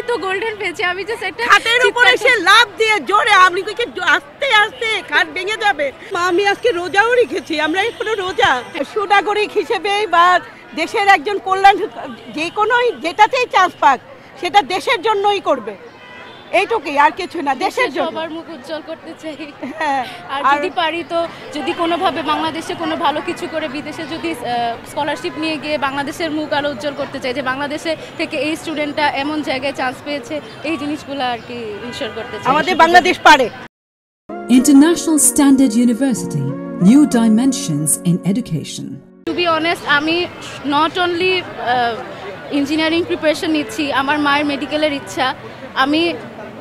তো গোল্ডেন পেয়েছি, আমি জাস্ট একটা খাটের উপরে সে লাফ দিয়ে জোরে, আমি কইকে আস্তে আস্তে খাট ভেঙে যাবে। আমি আজকে রোজাও রেখেছি, আমরা এখনো রোজা। সুনাগরিক হিসেবে বা দেশের একজন কল্যাণ, যে কোনো যেটাতেই চান্স পাক সেটা দেশের জন্যই করবে, এইটুকুই, আর কিছু না, দেশের জন্য সবার মুখ উজ্জ্বল করতে চাই। আর যদি পারি তো, যদি কোনোভাবে বাংলাদেশে কোনো ভালো কিছু করে বিদেশে যদি স্কলারশিপ নিয়ে গিয়ে বাংলাদেশের মুখ আরো উজ্জ্বল করতে চাই, যে বাংলাদেশে থেকে এই স্টুডেন্টটা এমন জায়গায় চান্স পেয়েছে, এই জিনিসগুলো আর কি ইনশিওর করতে চাই। আমাদের বাংলাদেশ পারে। International Standard University, new dimensions in education. To be honest, আমি নট অনলি ইঞ্জিনিয়ারিং প্রিপারেশন নিচ্ছি, আমার মায়ের মেডিকেলের ইচ্ছা। আমি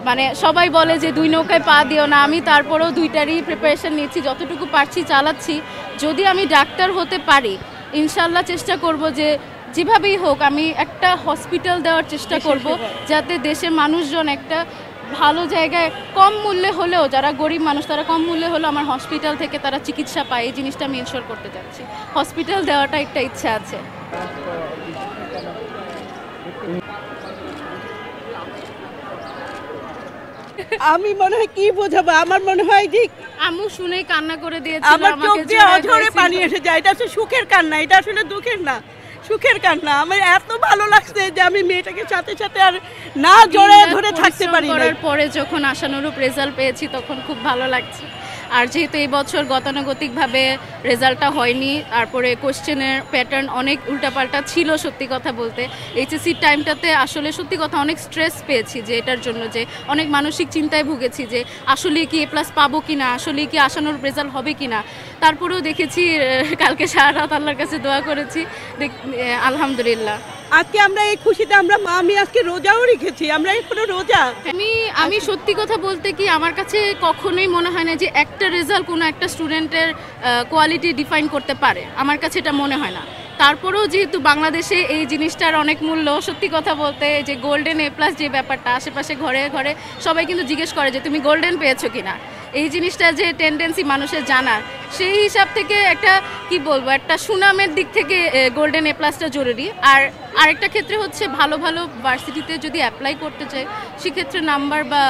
মানে সবাই বলে যে দুই নৌকায় পা দিও না, আমি তারপরেও দুইটারই প্রিপারেশন নিচ্ছি, যতটুকু পারছি চালাচ্ছি। যদি আমি ডাক্তার হতে পারি, ইনশাল্লাহ চেষ্টা করব যে যেভাবেই হোক আমি একটা হসপিটাল দেওয়ার চেষ্টা করব, যাতে দেশের মানুষজন একটা ভালো জায়গায় কম মূল্যে হলেও, যারা গরিব মানুষ তারা কম মূল্যে হলেও আমার হসপিটাল থেকে তারা চিকিৎসা পায়, এই জিনিসটা আমি ইনশোর করতে চাচ্ছি। হসপিটাল দেওয়াটা একটা ইচ্ছা আছে। আমি মনে হয় কি বোঝাবো, আমার মনে হয় যে আম্মু শুনেই কান্না করে দিয়েছিল, আমার চোখ দিয়ে অঝরে পানি এসে যায়। এটা আসলে সুখের কান্না, এটা আসলে দুঃখের না, সুখের কান্না। আমার এত ভালো লাগছে যে আমি মেয়েটাকে সাথে সাথে আর না জড়ে ধরে থাকতে পারি না। পরে যখন আশানুরূপ রেজাল্ট পেয়েছি তখন খুব ভালো লাগছে। আর যেহেতু এই বছর গতানুগতিকভাবে রেজাল্টটা হয়নি, তারপরে কোশ্চেনের প্যাটার্ন অনেক উল্টাপাল্টা ছিল, সত্যি কথা বলতে এইচএসসির টাইমটাতে আসলে সত্যি কথা অনেক স্ট্রেস পেয়েছি, যে এটার জন্য যে অনেক মানসিক চিন্তায় ভুগেছি যে আসলে কি A+ পাবো কি না, আসলে কি আশানুরূপ রেজাল্ট হবে কি না। তারপরেও দেখেছি, কালকে সারা রাত আল্লাহর কাছে দোয়া করেছি, আলহামদুলিল্লাহ আজকে আমরা এই খুশিতে আমি আজকে রোজাও রেখেছি, আমরা এখনো রোজা। আমি সত্যি কথা বলতে কি, আমার কাছে কখনোই মনে হয় না যে একটা রেজাল্ট কোনো একটা স্টুডেন্টের কোয়ালিটি ডিফাইন করতে পারে, আমার কাছে এটা মনে হয় না। তারপরেও যেহেতু বাংলাদেশে এই জিনিসটার অনেক মূল্য, সত্যি কথা বলতে যে গোল্ডেন A+ যে ব্যাপারটা, আশেপাশে ঘরে ঘরে সবাই কিন্তু জিজ্ঞেস করে যে তুমি গোল্ডেন পেয়েছো কিনা, এই জিনিসটা যে টেন্ডেন্সি মানুষের জানার, সেই হিসাব থেকে একটা কি বলবো, একটা সুনামের দিক থেকে গোল্ডেন A+টা জরুরি। আর আরেকটা ক্ষেত্রে হচ্ছে ভালো ভালো ভার্সিটিতে যদি অ্যাপ্লাই করতে চাই, সেক্ষেত্রে নাম্বার বা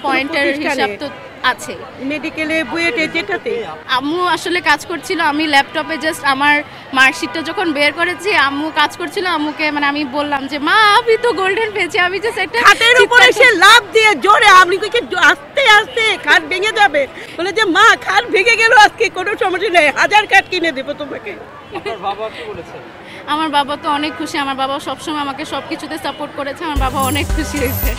পয়েন্টের হিসাব তো আছে। মেডিকেলে বুয়েটে যেটাতে আম্মু আসলে কাজ করছিল, আমি ল্যাপটপে জাস্ট আমার মার্কশিটটা যখন বের করেছি, আম্মু কাজ করছিল, আম্মুকে মানে আমি বললাম যে মা আমি তো গোল্ডেন পেয়েছি, আমি জাস্ট একটা খাটের উপরে সে লাফ দিয়ে জোরে, আমি কইকে আস্তে আস্তে খাট ভেঙে যাবে, বলে যে মা খাট ভেঙে গেল আজকে, কোনো সমস্যা নেই, 1000 খাট কিনে দেবো তোমাকে। আপনার বাবা কি বলেছে? আমার বাবা তো অনেক খুশি, আমার বাবা সবসময় আমাকে সবকিছুতে সাপোর্ট করেছে, আমার বাবা অনেক খুশি হয়েছে।